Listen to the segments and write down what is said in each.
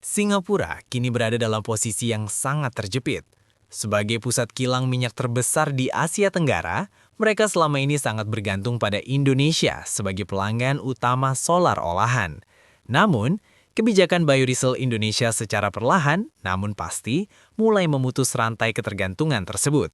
Singapura kini berada dalam posisi yang sangat terjepit. Sebagai pusat kilang minyak terbesar di Asia Tenggara, mereka selama ini sangat bergantung pada Indonesia sebagai pelanggan utama solar olahan. Namun, kebijakan biodiesel Indonesia secara perlahan, namun pasti, mulai memutus rantai ketergantungan tersebut.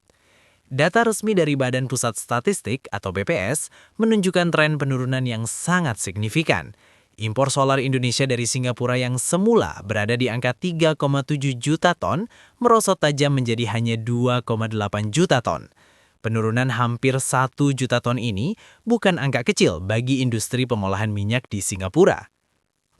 Data resmi dari Badan Pusat Statistik atau BPS menunjukkan tren penurunan yang sangat signifikan. Impor solar Indonesia dari Singapura yang semula berada di angka 3,7 juta ton, merosot tajam menjadi hanya 2,8 juta ton. Penurunan hampir 1 juta ton ini bukan angka kecil bagi industri pengolahan minyak di Singapura.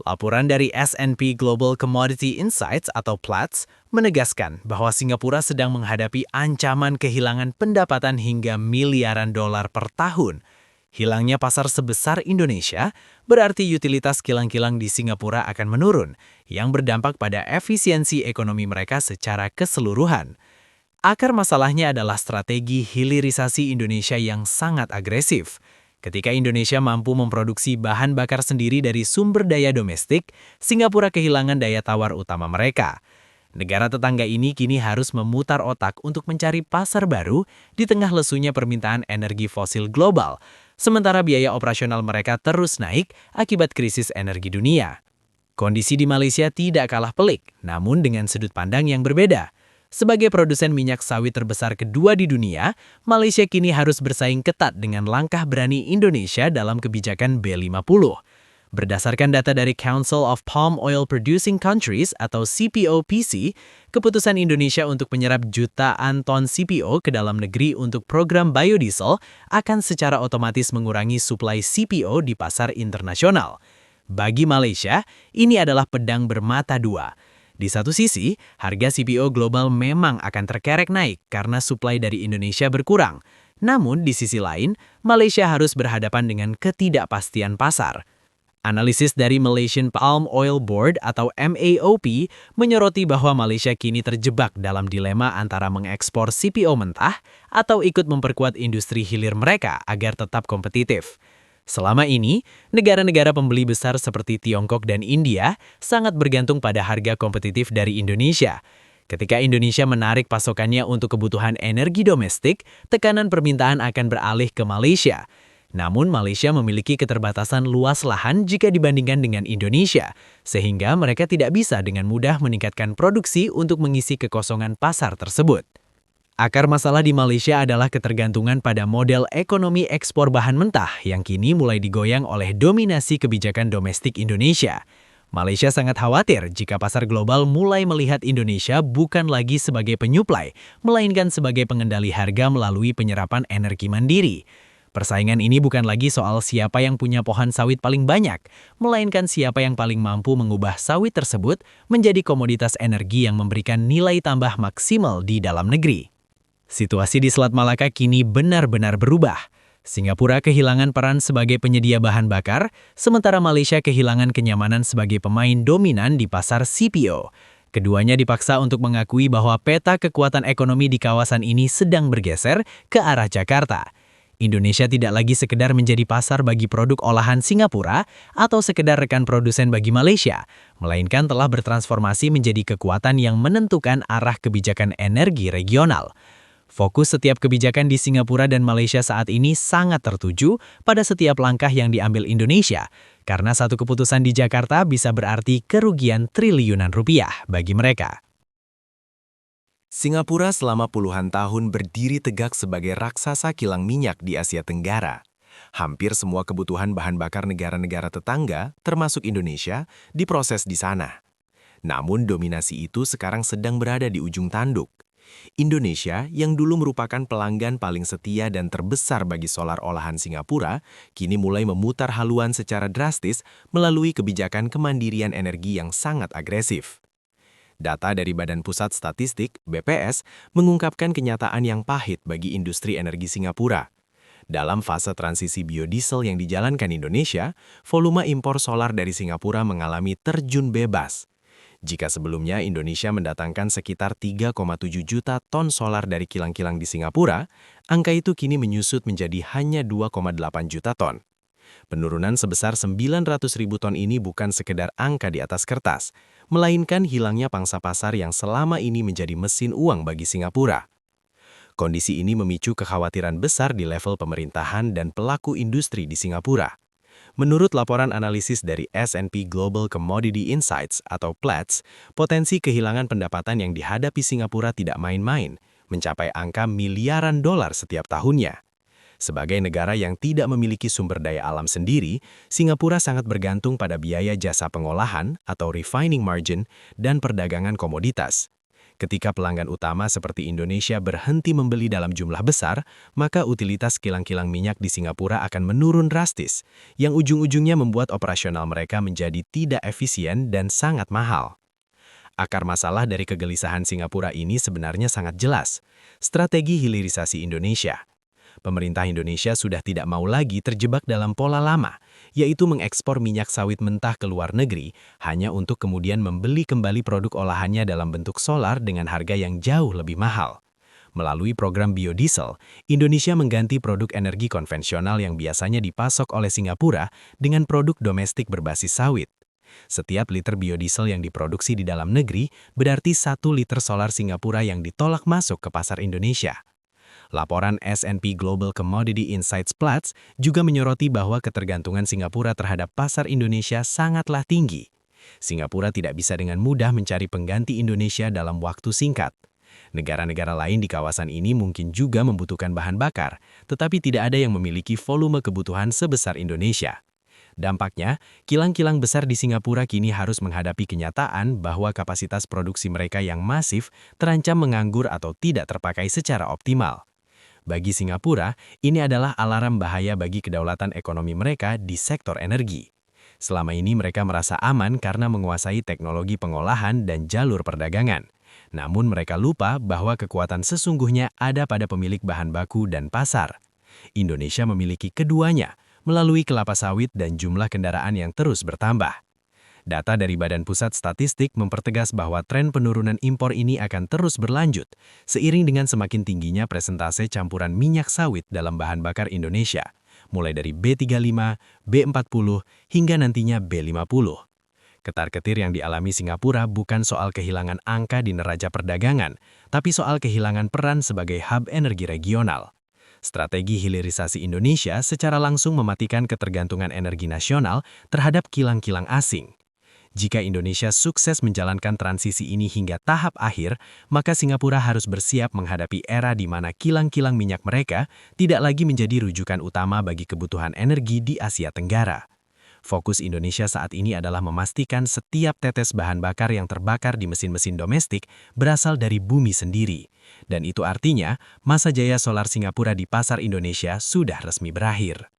Laporan dari S&P Global Commodity Insights atau Platts menegaskan bahwa Singapura sedang menghadapi ancaman kehilangan pendapatan hingga miliaran dolar per tahun. Hilangnya pasar sebesar Indonesia berarti utilitas kilang-kilang di Singapura akan menurun, yang berdampak pada efisiensi ekonomi mereka secara keseluruhan. Akar masalahnya adalah strategi hilirisasi Indonesia yang sangat agresif. Ketika Indonesia mampu memproduksi bahan bakar sendiri dari sumber daya domestik, Singapura kehilangan daya tawar utama mereka. Negara tetangga ini kini harus memutar otak untuk mencari pasar baru di tengah lesunya permintaan energi fosil global, sementara biaya operasional mereka terus naik akibat krisis energi dunia. Kondisi di Malaysia tidak kalah pelik, namun dengan sudut pandang yang berbeda. Sebagai produsen minyak sawit terbesar kedua di dunia, Malaysia kini harus bersaing ketat dengan langkah berani Indonesia dalam kebijakan B50. Berdasarkan data dari Council of Palm Oil Producing Countries atau CPOPC, keputusan Indonesia untuk menyerap jutaan ton CPO ke dalam negeri untuk program biodiesel akan secara otomatis mengurangi suplai CPO di pasar internasional. Bagi Malaysia, ini adalah pedang bermata dua. Di satu sisi, harga CPO global memang akan terkerek naik karena suplai dari Indonesia berkurang. Namun, di sisi lain, Malaysia harus berhadapan dengan ketidakpastian pasar. Analisis dari Malaysian Palm Oil Board atau MAOP menyoroti bahwa Malaysia kini terjebak dalam dilema antara mengekspor CPO mentah atau ikut memperkuat industri hilir mereka agar tetap kompetitif. Selama ini, negara-negara pembeli besar seperti Tiongkok dan India sangat bergantung pada harga kompetitif dari Indonesia. Ketika Indonesia menarik pasokannya untuk kebutuhan energi domestik, tekanan permintaan akan beralih ke Malaysia. Namun Malaysia memiliki keterbatasan luas lahan jika dibandingkan dengan Indonesia, sehingga mereka tidak bisa dengan mudah meningkatkan produksi untuk mengisi kekosongan pasar tersebut. Akar masalah di Malaysia adalah ketergantungan pada model ekonomi ekspor bahan mentah yang kini mulai digoyang oleh dominasi kebijakan domestik Indonesia. Malaysia sangat khawatir jika pasar global mulai melihat Indonesia bukan lagi sebagai penyuplai, melainkan sebagai pengendali harga melalui penyerapan energi mandiri. Persaingan ini bukan lagi soal siapa yang punya pohon sawit paling banyak, melainkan siapa yang paling mampu mengubah sawit tersebut menjadi komoditas energi yang memberikan nilai tambah maksimal di dalam negeri. Situasi di Selat Malaka kini benar-benar berubah. Singapura kehilangan peran sebagai penyedia bahan bakar, sementara Malaysia kehilangan kenyamanan sebagai pemain dominan di pasar CPO. Keduanya dipaksa untuk mengakui bahwa peta kekuatan ekonomi di kawasan ini sedang bergeser ke arah Jakarta. Indonesia tidak lagi sekedar menjadi pasar bagi produk olahan Singapura atau sekedar rekan produsen bagi Malaysia, melainkan telah bertransformasi menjadi kekuatan yang menentukan arah kebijakan energi regional. Fokus setiap kebijakan di Singapura dan Malaysia saat ini sangat tertuju pada setiap langkah yang diambil Indonesia, karena satu keputusan di Jakarta bisa berarti kerugian triliunan rupiah bagi mereka. Singapura selama puluhan tahun berdiri tegak sebagai raksasa kilang minyak di Asia Tenggara. Hampir semua kebutuhan bahan bakar negara-negara tetangga, termasuk Indonesia, diproses di sana. Namun dominasi itu sekarang sedang berada di ujung tanduk. Indonesia, yang dulu merupakan pelanggan paling setia dan terbesar bagi solar olahan Singapura, kini mulai memutar haluan secara drastis melalui kebijakan kemandirian energi yang sangat agresif. Data dari Badan Pusat Statistik, BPS, mengungkapkan kenyataan yang pahit bagi industri energi Singapura. Dalam fase transisi biodiesel yang dijalankan Indonesia, volume impor solar dari Singapura mengalami terjun bebas. Jika sebelumnya Indonesia mendatangkan sekitar 3,7 juta ton solar dari kilang-kilang di Singapura, angka itu kini menyusut menjadi hanya 2,8 juta ton. Penurunan sebesar 900.000 ton ini bukan sekedar angka di atas kertas, melainkan hilangnya pangsa pasar yang selama ini menjadi mesin uang bagi Singapura. Kondisi ini memicu kekhawatiran besar di level pemerintahan dan pelaku industri di Singapura. Menurut laporan analisis dari S&P Global Commodity Insights atau Platts, potensi kehilangan pendapatan yang dihadapi Singapura tidak main-main, mencapai angka miliaran dolar setiap tahunnya. Sebagai negara yang tidak memiliki sumber daya alam sendiri, Singapura sangat bergantung pada biaya jasa pengolahan atau refining margin dan perdagangan komoditas. Ketika pelanggan utama seperti Indonesia berhenti membeli dalam jumlah besar, maka utilitas kilang-kilang minyak di Singapura akan menurun drastis, yang ujung-ujungnya membuat operasional mereka menjadi tidak efisien dan sangat mahal. Akar masalah dari kegelisahan Singapura ini sebenarnya sangat jelas, strategi hilirisasi Indonesia. Pemerintah Indonesia sudah tidak mau lagi terjebak dalam pola lama, yaitu mengekspor minyak sawit mentah ke luar negeri hanya untuk kemudian membeli kembali produk olahannya dalam bentuk solar dengan harga yang jauh lebih mahal. Melalui program biodiesel, Indonesia mengganti produk energi konvensional yang biasanya dipasok oleh Singapura dengan produk domestik berbasis sawit. Setiap liter biodiesel yang diproduksi di dalam negeri berarti 1 liter solar Singapura yang ditolak masuk ke pasar Indonesia. Laporan S&P Global Commodity Insights Platts juga menyoroti bahwa ketergantungan Singapura terhadap pasar Indonesia sangatlah tinggi. Singapura tidak bisa dengan mudah mencari pengganti Indonesia dalam waktu singkat. Negara-negara lain di kawasan ini mungkin juga membutuhkan bahan bakar, tetapi tidak ada yang memiliki volume kebutuhan sebesar Indonesia. Dampaknya, kilang-kilang besar di Singapura kini harus menghadapi kenyataan bahwa kapasitas produksi mereka yang masif terancam menganggur atau tidak terpakai secara optimal. Bagi Singapura, ini adalah alarm bahaya bagi kedaulatan ekonomi mereka di sektor energi. Selama ini mereka merasa aman karena menguasai teknologi pengolahan dan jalur perdagangan. Namun mereka lupa bahwa kekuatan sesungguhnya ada pada pemilik bahan baku dan pasar. Indonesia memiliki keduanya, melalui kelapa sawit dan jumlah kendaraan yang terus bertambah. Data dari Badan Pusat Statistik mempertegas bahwa tren penurunan impor ini akan terus berlanjut, seiring dengan semakin tingginya presentase campuran minyak sawit dalam bahan bakar Indonesia, mulai dari B35, B40, hingga nantinya B50. Ketar-ketir yang dialami Singapura bukan soal kehilangan angka di neraca perdagangan, tapi soal kehilangan peran sebagai hub energi regional. Strategi hilirisasi Indonesia secara langsung mematikan ketergantungan energi nasional terhadap kilang-kilang asing. Jika Indonesia sukses menjalankan transisi ini hingga tahap akhir, maka Singapura harus bersiap menghadapi era di mana kilang-kilang minyak mereka tidak lagi menjadi rujukan utama bagi kebutuhan energi di Asia Tenggara. Fokus Indonesia saat ini adalah memastikan setiap tetes bahan bakar yang terbakar di mesin-mesin domestik berasal dari bumi sendiri. Dan itu artinya, masa jaya solar Singapura di pasar Indonesia sudah resmi berakhir.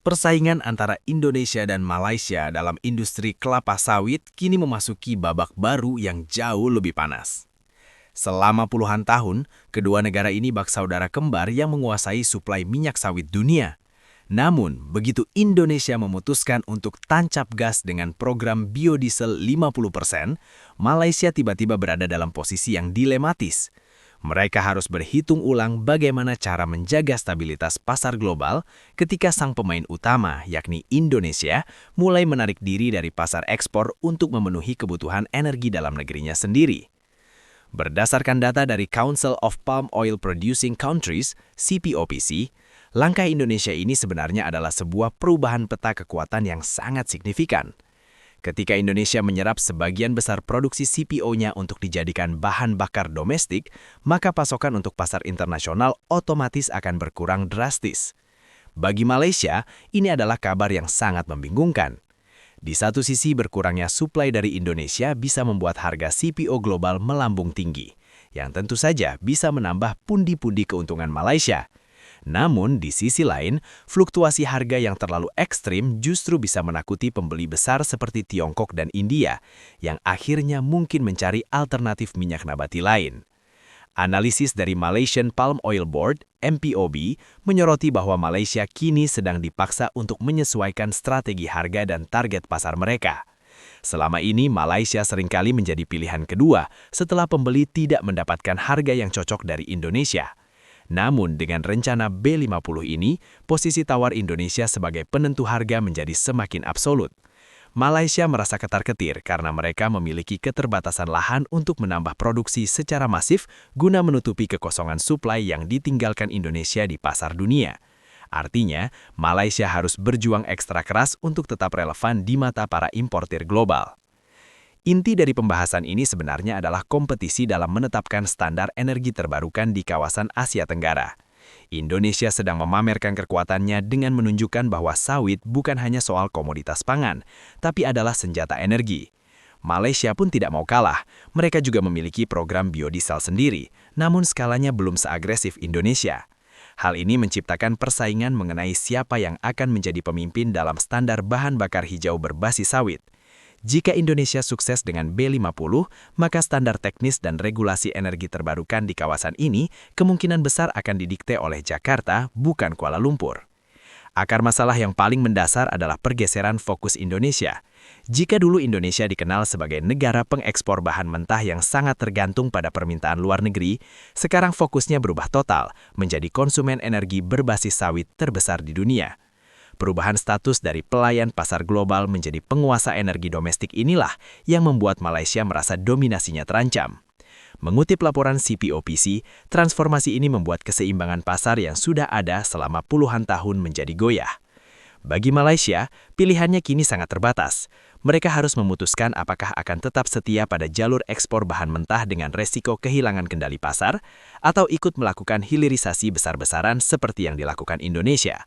Persaingan antara Indonesia dan Malaysia dalam industri kelapa sawit kini memasuki babak baru yang jauh lebih panas. Selama puluhan tahun, kedua negara ini bak saudara kembar yang menguasai suplai minyak sawit dunia. Namun, begitu Indonesia memutuskan untuk tancap gas dengan program biodiesel 50%, Malaysia tiba-tiba berada dalam posisi yang dilematis. Mereka harus berhitung ulang bagaimana cara menjaga stabilitas pasar global ketika sang pemain utama, yakni Indonesia, mulai menarik diri dari pasar ekspor untuk memenuhi kebutuhan energi dalam negerinya sendiri. Berdasarkan data dari Council of Palm Oil Producing Countries, CPOPC, langkah Indonesia ini sebenarnya adalah sebuah perubahan peta kekuatan yang sangat signifikan. Ketika Indonesia menyerap sebagian besar produksi CPO-nya untuk dijadikan bahan bakar domestik, maka pasokan untuk pasar internasional otomatis akan berkurang drastis. Bagi Malaysia, ini adalah kabar yang sangat membingungkan. Di satu sisi, berkurangnya suplai dari Indonesia bisa membuat harga CPO global melambung tinggi, yang tentu saja bisa menambah pundi-pundi keuntungan Malaysia. Namun, di sisi lain, fluktuasi harga yang terlalu ekstrim justru bisa menakuti pembeli besar seperti Tiongkok dan India, yang akhirnya mungkin mencari alternatif minyak nabati lain. Analisis dari Malaysian Palm Oil Board, MPOB, menyoroti bahwa Malaysia kini sedang dipaksa untuk menyesuaikan strategi harga dan target pasar mereka. Selama ini, Malaysia seringkali menjadi pilihan kedua setelah pembeli tidak mendapatkan harga yang cocok dari Indonesia. Namun dengan rencana B50 ini, posisi tawar Indonesia sebagai penentu harga menjadi semakin absolut. Malaysia merasa ketar-ketir karena mereka memiliki keterbatasan lahan untuk menambah produksi secara masif guna menutupi kekosongan suplai yang ditinggalkan Indonesia di pasar dunia. Artinya, Malaysia harus berjuang ekstra keras untuk tetap relevan di mata para importir global. Inti dari pembahasan ini sebenarnya adalah kompetisi dalam menetapkan standar energi terbarukan di kawasan Asia Tenggara. Indonesia sedang memamerkan kekuatannya dengan menunjukkan bahwa sawit bukan hanya soal komoditas pangan, tapi adalah senjata energi. Malaysia pun tidak mau kalah, mereka juga memiliki program biodiesel sendiri, namun skalanya belum seagresif Indonesia. Hal ini menciptakan persaingan mengenai siapa yang akan menjadi pemimpin dalam standar bahan bakar hijau berbasis sawit. Jika Indonesia sukses dengan B50, maka standar teknis dan regulasi energi terbarukan di kawasan ini kemungkinan besar akan didikte oleh Jakarta, bukan Kuala Lumpur. Akar masalah yang paling mendasar adalah pergeseran fokus Indonesia. Jika dulu Indonesia dikenal sebagai negara pengekspor bahan mentah yang sangat tergantung pada permintaan luar negeri, sekarang fokusnya berubah total menjadi konsumen energi berbasis sawit terbesar di dunia. Perubahan status dari pelayan pasar global menjadi penguasa energi domestik inilah yang membuat Malaysia merasa dominasinya terancam. Mengutip laporan CPOPC, transformasi ini membuat keseimbangan pasar yang sudah ada selama puluhan tahun menjadi goyah. Bagi Malaysia, pilihannya kini sangat terbatas. Mereka harus memutuskan apakah akan tetap setia pada jalur ekspor bahan mentah dengan resiko kehilangan kendali pasar, atau ikut melakukan hilirisasi besar-besaran seperti yang dilakukan Indonesia.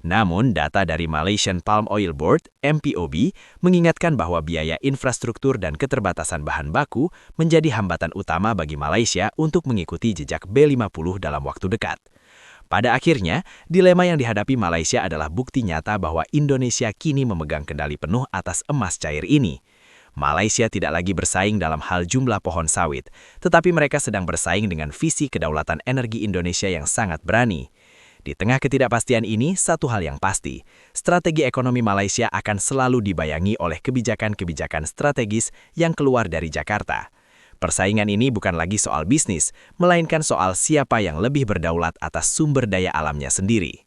Namun, data dari Malaysian Palm Oil Board, MPOB, mengingatkan bahwa biaya infrastruktur dan keterbatasan bahan baku menjadi hambatan utama bagi Malaysia untuk mengikuti jejak B50 dalam waktu dekat. Pada akhirnya, dilema yang dihadapi Malaysia adalah bukti nyata bahwa Indonesia kini memegang kendali penuh atas emas cair ini. Malaysia tidak lagi bersaing dalam hal jumlah pohon sawit, tetapi mereka sedang bersaing dengan visi kedaulatan energi Indonesia yang sangat berani. Di tengah ketidakpastian ini, satu hal yang pasti, strategi ekonomi Malaysia akan selalu dibayangi oleh kebijakan-kebijakan strategis yang keluar dari Jakarta. Persaingan ini bukan lagi soal bisnis, melainkan soal siapa yang lebih berdaulat atas sumber daya alamnya sendiri.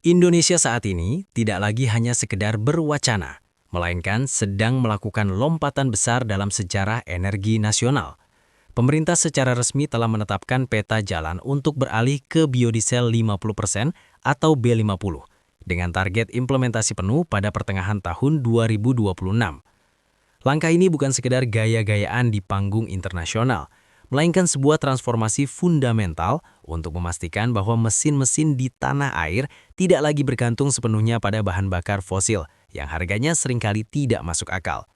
Indonesia saat ini tidak lagi hanya sekedar berwacana, melainkan sedang melakukan lompatan besar dalam sejarah energi nasional. Pemerintah secara resmi telah menetapkan peta jalan untuk beralih ke biodiesel 50% atau B50, dengan target implementasi penuh pada pertengahan tahun 2026. Langkah ini bukan sekedar gaya-gayaan di panggung internasional, melainkan sebuah transformasi fundamental untuk memastikan bahwa mesin-mesin di tanah air tidak lagi bergantung sepenuhnya pada bahan bakar fosil yang harganya seringkali tidak masuk akal.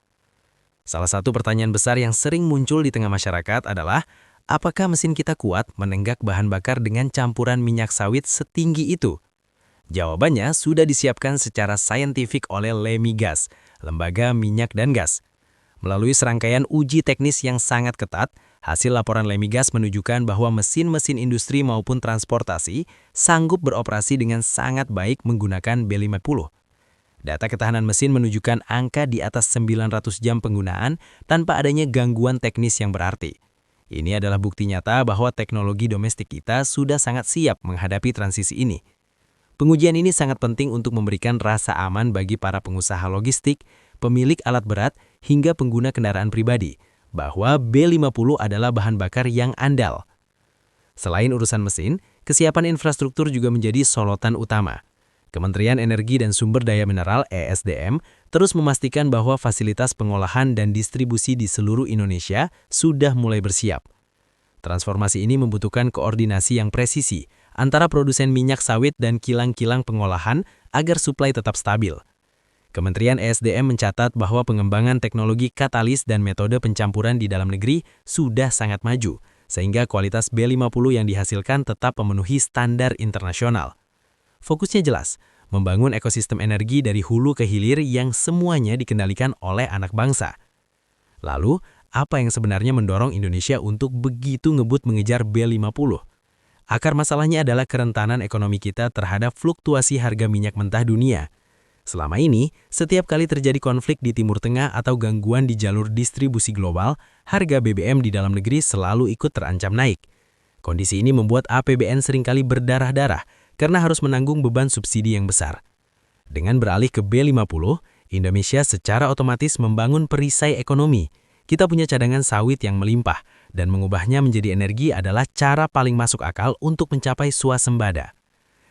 Salah satu pertanyaan besar yang sering muncul di tengah masyarakat adalah, apakah mesin kita kuat menenggak bahan bakar dengan campuran minyak sawit setinggi itu? Jawabannya sudah disiapkan secara saintifik oleh Lemigas, Lembaga Minyak dan Gas. Melalui serangkaian uji teknis yang sangat ketat, hasil laporan Lemigas menunjukkan bahwa mesin-mesin industri maupun transportasi sanggup beroperasi dengan sangat baik menggunakan B50. Data ketahanan mesin menunjukkan angka di atas 900 jam penggunaan tanpa adanya gangguan teknis yang berarti. Ini adalah bukti nyata bahwa teknologi domestik kita sudah sangat siap menghadapi transisi ini. Pengujian ini sangat penting untuk memberikan rasa aman bagi para pengusaha logistik, pemilik alat berat, hingga pengguna kendaraan pribadi, bahwa B50 adalah bahan bakar yang andal. Selain urusan mesin, kesiapan infrastruktur juga menjadi sorotan utama. Kementerian Energi dan Sumber Daya Mineral (ESDM) terus memastikan bahwa fasilitas pengolahan dan distribusi di seluruh Indonesia sudah mulai bersiap. Transformasi ini membutuhkan koordinasi yang presisi antara produsen minyak sawit dan kilang-kilang pengolahan agar suplai tetap stabil. Kementerian ESDM mencatat bahwa pengembangan teknologi katalis dan metode pencampuran di dalam negeri sudah sangat maju, sehingga kualitas B50 yang dihasilkan tetap memenuhi standar internasional. Fokusnya jelas, membangun ekosistem energi dari hulu ke hilir yang semuanya dikendalikan oleh anak bangsa. Lalu, apa yang sebenarnya mendorong Indonesia untuk begitu ngebut mengejar B50? Akar masalahnya adalah kerentanan ekonomi kita terhadap fluktuasi harga minyak mentah dunia. Selama ini, setiap kali terjadi konflik di Timur Tengah atau gangguan di jalur distribusi global, harga BBM di dalam negeri selalu ikut terancam naik. Kondisi ini membuat APBN seringkali berdarah-darah, karena harus menanggung beban subsidi yang besar. Dengan beralih ke B50, Indonesia secara otomatis membangun perisai ekonomi. Kita punya cadangan sawit yang melimpah, dan mengubahnya menjadi energi adalah cara paling masuk akal untuk mencapai swasembada.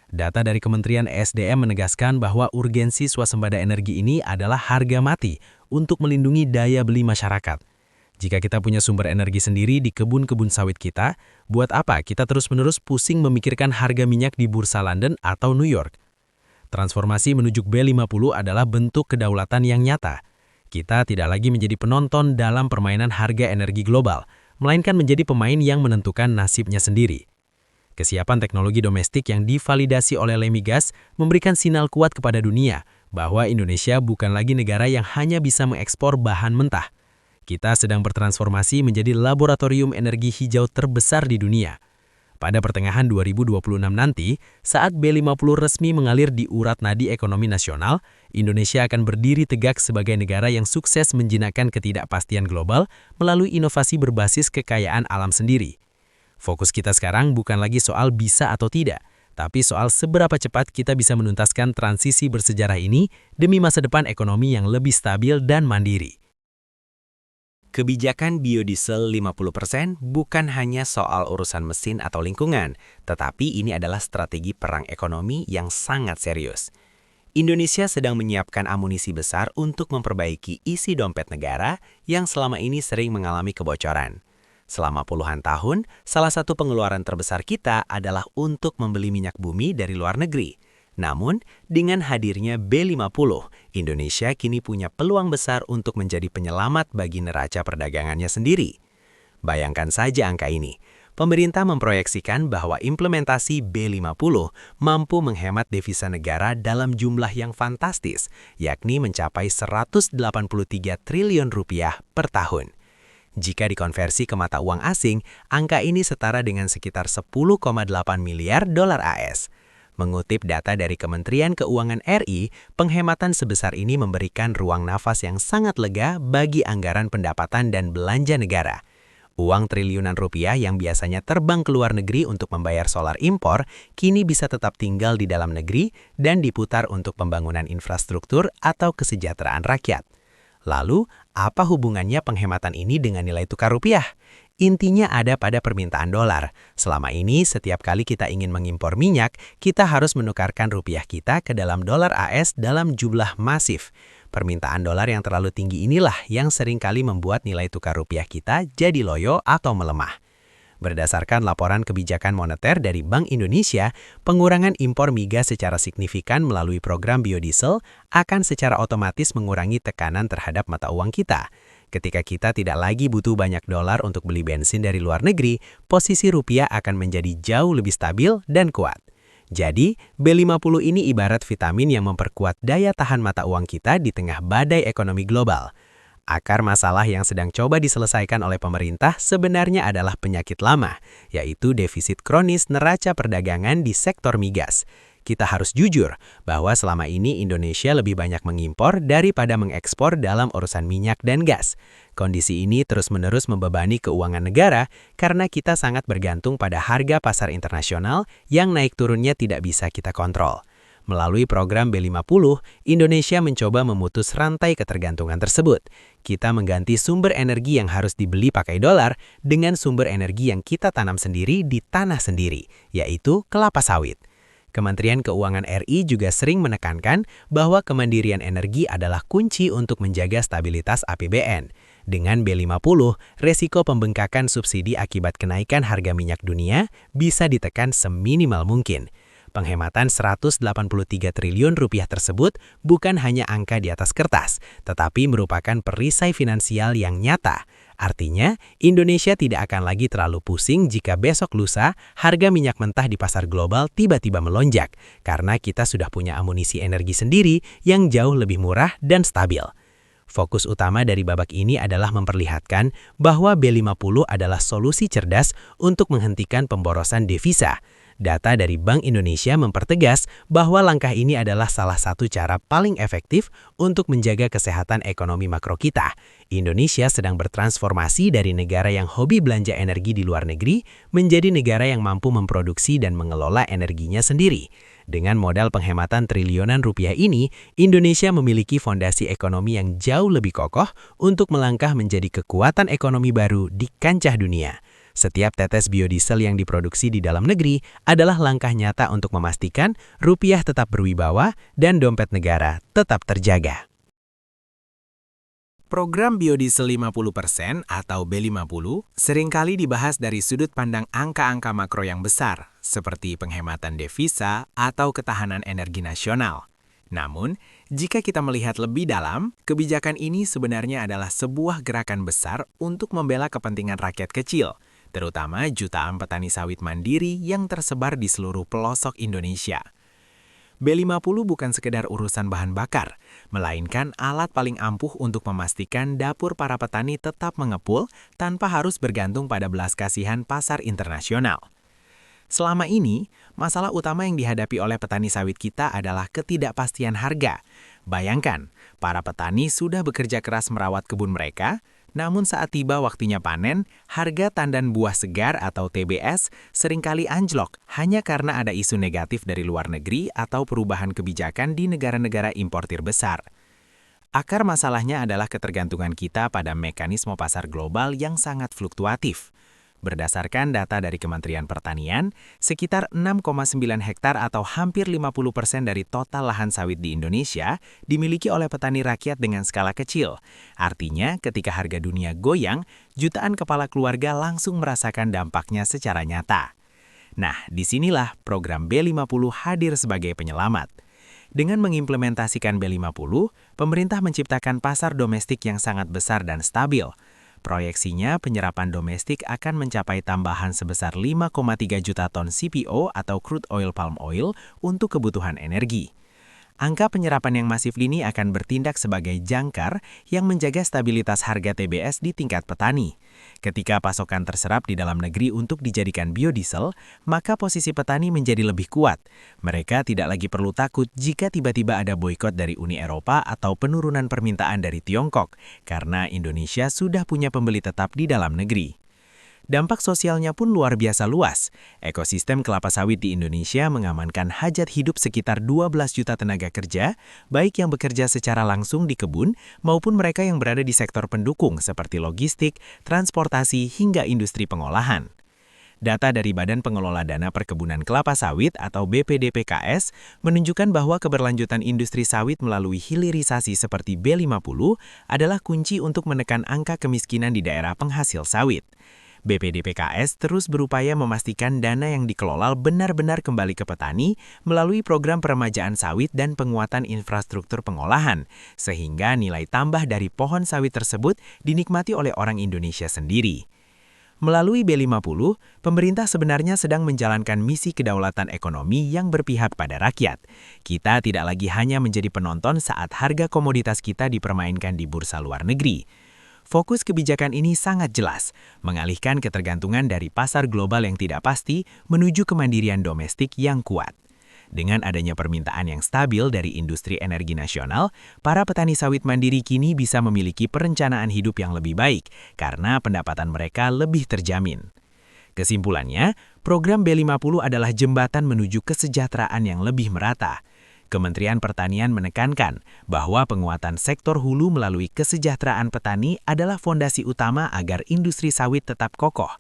Data dari Kementerian SDM menegaskan bahwa urgensi swasembada energi ini adalah harga mati untuk melindungi daya beli masyarakat. Jika kita punya sumber energi sendiri di kebun-kebun sawit kita, buat apa kita terus-menerus pusing memikirkan harga minyak di Bursa London atau New York? Transformasi menuju B50 adalah bentuk kedaulatan yang nyata. Kita tidak lagi menjadi penonton dalam permainan harga energi global, melainkan menjadi pemain yang menentukan nasibnya sendiri. Kesiapan teknologi domestik yang divalidasi oleh Lemigas memberikan sinyal kuat kepada dunia bahwa Indonesia bukan lagi negara yang hanya bisa mengekspor bahan mentah. Kita sedang bertransformasi menjadi laboratorium energi hijau terbesar di dunia. Pada pertengahan 2026 nanti, saat B50 resmi mengalir di urat nadi ekonomi nasional, Indonesia akan berdiri tegak sebagai negara yang sukses menjinakkan ketidakpastian global melalui inovasi berbasis kekayaan alam sendiri. Fokus kita sekarang bukan lagi soal bisa atau tidak, tapi soal seberapa cepat kita bisa menuntaskan transisi bersejarah ini demi masa depan ekonomi yang lebih stabil dan mandiri. Kebijakan biodiesel 50% bukan hanya soal urusan mesin atau lingkungan, tetapi ini adalah strategi perang ekonomi yang sangat serius. Indonesia sedang menyiapkan amunisi besar untuk memperbaiki isi dompet negara yang selama ini sering mengalami kebocoran. Selama puluhan tahun, salah satu pengeluaran terbesar kita adalah untuk membeli minyak bumi dari luar negeri. Namun, dengan hadirnya B50, Indonesia kini punya peluang besar untuk menjadi penyelamat bagi neraca perdagangannya sendiri. Bayangkan saja angka ini. Pemerintah memproyeksikan bahwa implementasi B50 mampu menghemat devisa negara dalam jumlah yang fantastis, yakni mencapai 183 triliun rupiah per tahun. Jika dikonversi ke mata uang asing, angka ini setara dengan sekitar 10,8 miliar dolar AS. Mengutip data dari Kementerian Keuangan RI, penghematan sebesar ini memberikan ruang nafas yang sangat lega bagi anggaran pendapatan dan belanja negara. Uang triliunan rupiah yang biasanya terbang ke luar negeri untuk membayar solar impor, kini bisa tetap tinggal di dalam negeri dan diputar untuk pembangunan infrastruktur atau kesejahteraan rakyat. Lalu, apa hubungannya penghematan ini dengan nilai tukar rupiah? Intinya ada pada permintaan dolar. Selama ini, setiap kali kita ingin mengimpor minyak, kita harus menukarkan rupiah kita ke dalam dolar AS dalam jumlah masif. Permintaan dolar yang terlalu tinggi inilah yang seringkali membuat nilai tukar rupiah kita jadi loyo atau melemah. Berdasarkan laporan kebijakan moneter dari Bank Indonesia, pengurangan impor migas secara signifikan melalui program biodiesel akan secara otomatis mengurangi tekanan terhadap mata uang kita. Ketika kita tidak lagi butuh banyak dolar untuk beli bensin dari luar negeri, posisi rupiah akan menjadi jauh lebih stabil dan kuat. Jadi, B50 ini ibarat vitamin yang memperkuat daya tahan mata uang kita di tengah badai ekonomi global. Akar masalah yang sedang coba diselesaikan oleh pemerintah sebenarnya adalah penyakit lama, yaitu defisit kronis neraca perdagangan di sektor migas. Kita harus jujur bahwa selama ini Indonesia lebih banyak mengimpor daripada mengekspor dalam urusan minyak dan gas. Kondisi ini terus-menerus membebani keuangan negara karena kita sangat bergantung pada harga pasar internasional yang naik turunnya tidak bisa kita kontrol. Melalui program B50, Indonesia mencoba memutus rantai ketergantungan tersebut. Kita mengganti sumber energi yang harus dibeli pakai dolar dengan sumber energi yang kita tanam sendiri di tanah sendiri, yaitu kelapa sawit. Kementerian Keuangan RI juga sering menekankan bahwa kemandirian energi adalah kunci untuk menjaga stabilitas APBN. Dengan B50, resiko pembengkakan subsidi akibat kenaikan harga minyak dunia bisa ditekan seminimal mungkin. Penghematan 183 triliun rupiah tersebut bukan hanya angka di atas kertas, tetapi merupakan perisai finansial yang nyata. Artinya, Indonesia tidak akan lagi terlalu pusing jika besok lusa harga minyak mentah di pasar global tiba-tiba melonjak, karena kita sudah punya amunisi energi sendiri yang jauh lebih murah dan stabil. Fokus utama dari babak ini adalah memperlihatkan bahwa B50 adalah solusi cerdas untuk menghentikan pemborosan devisa. Data dari Bank Indonesia mempertegas bahwa langkah ini adalah salah satu cara paling efektif untuk menjaga kesehatan ekonomi makro kita. Indonesia sedang bertransformasi dari negara yang hobi belanja energi di luar negeri menjadi negara yang mampu memproduksi dan mengelola energinya sendiri. Dengan modal penghematan triliunan rupiah ini, Indonesia memiliki fondasi ekonomi yang jauh lebih kokoh untuk melangkah menjadi kekuatan ekonomi baru di kancah dunia. Setiap tetes biodiesel yang diproduksi di dalam negeri adalah langkah nyata untuk memastikan rupiah tetap berwibawa dan dompet negara tetap terjaga. Program biodiesel 50% atau B50 seringkali dibahas dari sudut pandang angka-angka makro yang besar, seperti penghematan devisa atau ketahanan energi nasional. Namun, jika kita melihat lebih dalam, kebijakan ini sebenarnya adalah sebuah gerakan besar untuk membela kepentingan rakyat kecil, terutama jutaan petani sawit mandiri yang tersebar di seluruh pelosok Indonesia. B50 bukan sekedar urusan bahan bakar, melainkan alat paling ampuh untuk memastikan dapur para petani tetap mengepul tanpa harus bergantung pada belas kasihan pasar internasional. Selama ini, masalah utama yang dihadapi oleh petani sawit kita adalah ketidakpastian harga. Bayangkan, para petani sudah bekerja keras merawat kebun mereka, namun saat tiba waktunya panen, harga tandan buah segar atau TBS seringkali anjlok hanya karena ada isu negatif dari luar negeri atau perubahan kebijakan di negara-negara importir besar. Akar masalahnya adalah ketergantungan kita pada mekanisme pasar global yang sangat fluktuatif. Berdasarkan data dari Kementerian Pertanian, sekitar 6,9 hektar atau hampir 50% dari total lahan sawit di Indonesia dimiliki oleh petani rakyat dengan skala kecil. Artinya, ketika harga dunia goyang, jutaan kepala keluarga langsung merasakan dampaknya secara nyata. Nah, disinilah program B50 hadir sebagai penyelamat. Dengan mengimplementasikan B50, pemerintah menciptakan pasar domestik yang sangat besar dan stabil. Proyeksinya, penyerapan domestik akan mencapai tambahan sebesar 5,3 juta ton CPO atau crude oil palm oil untuk kebutuhan energi. Angka penyerapan yang masif ini akan bertindak sebagai jangkar yang menjaga stabilitas harga TBS di tingkat petani. Ketika pasokan terserap di dalam negeri untuk dijadikan biodiesel, maka posisi petani menjadi lebih kuat. Mereka tidak lagi perlu takut jika tiba-tiba ada boikot dari Uni Eropa atau penurunan permintaan dari Tiongkok, karena Indonesia sudah punya pembeli tetap di dalam negeri. Dampak sosialnya pun luar biasa luas. Ekosistem kelapa sawit di Indonesia mengamankan hajat hidup sekitar 12 juta tenaga kerja, baik yang bekerja secara langsung di kebun maupun mereka yang berada di sektor pendukung seperti logistik, transportasi, hingga industri pengolahan. Data dari Badan Pengelola Dana Perkebunan Kelapa Sawit atau BPDPKS menunjukkan bahwa keberlanjutan industri sawit melalui hilirisasi seperti B50 adalah kunci untuk menekan angka kemiskinan di daerah penghasil sawit. BPDPKS terus berupaya memastikan dana yang dikelola benar-benar kembali ke petani melalui program peremajaan sawit dan penguatan infrastruktur pengolahan, sehingga nilai tambah dari pohon sawit tersebut dinikmati oleh orang Indonesia sendiri. Melalui B50, pemerintah sebenarnya sedang menjalankan misi kedaulatan ekonomi yang berpihak pada rakyat. Kita tidak lagi hanya menjadi penonton saat harga komoditas kita dipermainkan di bursa luar negeri. Fokus kebijakan ini sangat jelas, mengalihkan ketergantungan dari pasar global yang tidak pasti menuju kemandirian domestik yang kuat. Dengan adanya permintaan yang stabil dari industri energi nasional, para petani sawit mandiri kini bisa memiliki perencanaan hidup yang lebih baik karena pendapatan mereka lebih terjamin. Kesimpulannya, program B50 adalah jembatan menuju kesejahteraan yang lebih merata. Kementerian Pertanian menekankan bahwa penguatan sektor hulu melalui kesejahteraan petani adalah fondasi utama agar industri sawit tetap kokoh.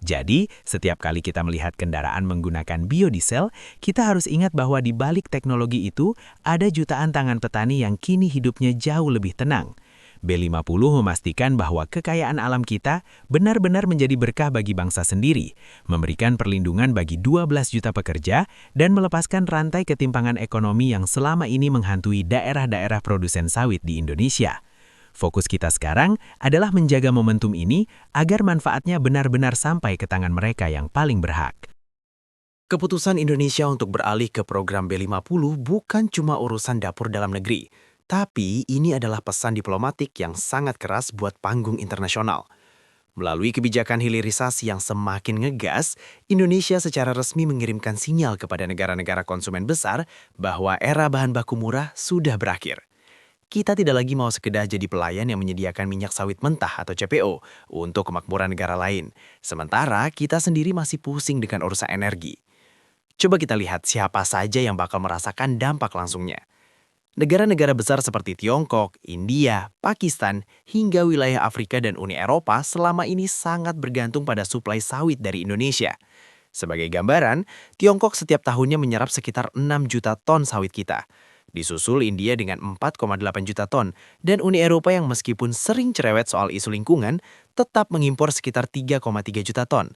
Jadi, setiap kali kita melihat kendaraan menggunakan biodiesel, kita harus ingat bahwa di balik teknologi itu ada jutaan tangan petani yang kini hidupnya jauh lebih tenang. B50 memastikan bahwa kekayaan alam kita benar-benar menjadi berkah bagi bangsa sendiri, memberikan perlindungan bagi 12 juta pekerja, dan melepaskan rantai ketimpangan ekonomi yang selama ini menghantui daerah-daerah produsen sawit di Indonesia. Fokus kita sekarang adalah menjaga momentum ini agar manfaatnya benar-benar sampai ke tangan mereka yang paling berhak. Keputusan Indonesia untuk beralih ke program B50 bukan cuma urusan dapur dalam negeri, tapi ini adalah pesan diplomatik yang sangat keras buat panggung internasional. Melalui kebijakan hilirisasi yang semakin ngegas, Indonesia secara resmi mengirimkan sinyal kepada negara-negara konsumen besar bahwa era bahan baku murah sudah berakhir. Kita tidak lagi mau sekedar jadi pelayan yang menyediakan minyak sawit mentah atau CPO untuk kemakmuran negara lain. Sementara kita sendiri masih pusing dengan urusan energi. Coba kita lihat siapa saja yang bakal merasakan dampak langsungnya. Negara-negara besar seperti Tiongkok, India, Pakistan, hingga wilayah Afrika dan Uni Eropa selama ini sangat bergantung pada suplai sawit dari Indonesia. Sebagai gambaran, Tiongkok setiap tahunnya menyerap sekitar 6 juta ton sawit kita. Disusul India dengan 4,8 juta ton, dan Uni Eropa yang meskipun sering cerewet soal isu lingkungan, tetap mengimpor sekitar 3,3 juta ton.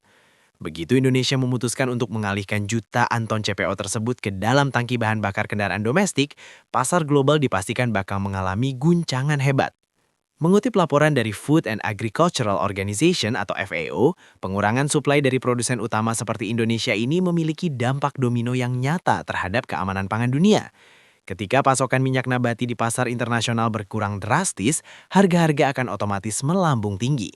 Begitu Indonesia memutuskan untuk mengalihkan jutaan ton CPO tersebut ke dalam tangki bahan bakar kendaraan domestik, pasar global dipastikan bakal mengalami guncangan hebat. Mengutip laporan dari Food and Agricultural Organization atau FAO, pengurangan suplai dari produsen utama seperti Indonesia ini memiliki dampak domino yang nyata terhadap keamanan pangan dunia. Ketika pasokan minyak nabati di pasar internasional berkurang drastis, harga-harga akan otomatis melambung tinggi.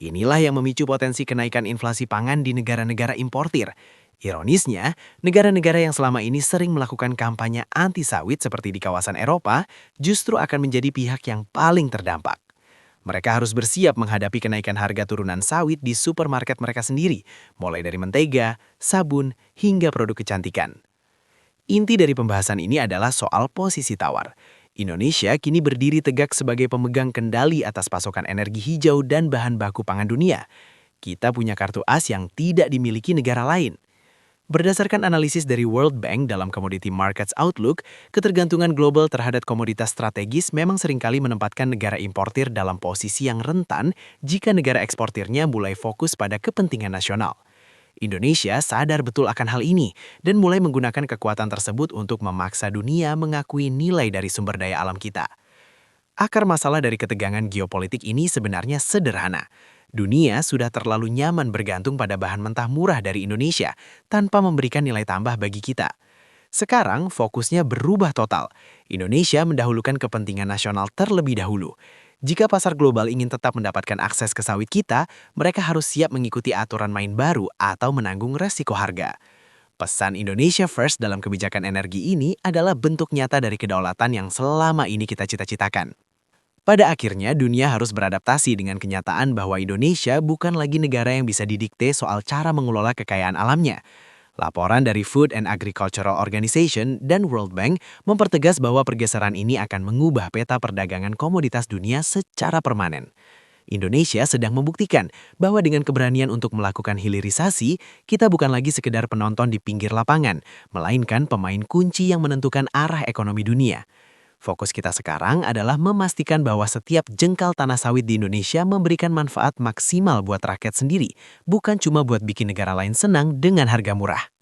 Inilah yang memicu potensi kenaikan inflasi pangan di negara-negara importir. Ironisnya, negara-negara yang selama ini sering melakukan kampanye anti sawit seperti di kawasan Eropa, justru akan menjadi pihak yang paling terdampak. Mereka harus bersiap menghadapi kenaikan harga turunan sawit di supermarket mereka sendiri, mulai dari mentega, sabun, hingga produk kecantikan. Inti dari pembahasan ini adalah soal posisi tawar. Indonesia kini berdiri tegak sebagai pemegang kendali atas pasokan energi hijau dan bahan baku pangan dunia. Kita punya kartu as yang tidak dimiliki negara lain. Berdasarkan analisis dari World Bank dalam Commodity Markets Outlook, ketergantungan global terhadap komoditas strategis memang seringkali menempatkan negara importir dalam posisi yang rentan jika negara eksportirnya mulai fokus pada kepentingan nasional. Indonesia sadar betul akan hal ini dan mulai menggunakan kekuatan tersebut untuk memaksa dunia mengakui nilai dari sumber daya alam kita. Akar masalah dari ketegangan geopolitik ini sebenarnya sederhana. Dunia sudah terlalu nyaman bergantung pada bahan mentah murah dari Indonesia tanpa memberikan nilai tambah bagi kita. Sekarang fokusnya berubah total. Indonesia mendahulukan kepentingan nasional terlebih dahulu. Jika pasar global ingin tetap mendapatkan akses ke sawit kita, mereka harus siap mengikuti aturan main baru atau menanggung resiko harga. Pesan Indonesia First dalam kebijakan energi ini adalah bentuk nyata dari kedaulatan yang selama ini kita cita-citakan. Pada akhirnya, dunia harus beradaptasi dengan kenyataan bahwa Indonesia bukan lagi negara yang bisa didikte soal cara mengelola kekayaan alamnya. Laporan dari Food and Agricultural Organization dan World Bank mempertegas bahwa pergeseran ini akan mengubah peta perdagangan komoditas dunia secara permanen. Indonesia sedang membuktikan bahwa dengan keberanian untuk melakukan hilirisasi, kita bukan lagi sekedar penonton di pinggir lapangan, melainkan pemain kunci yang menentukan arah ekonomi dunia. Fokus kita sekarang adalah memastikan bahwa setiap jengkal tanah sawit di Indonesia memberikan manfaat maksimal buat rakyat sendiri, bukan cuma buat bikin negara lain senang dengan harga murah.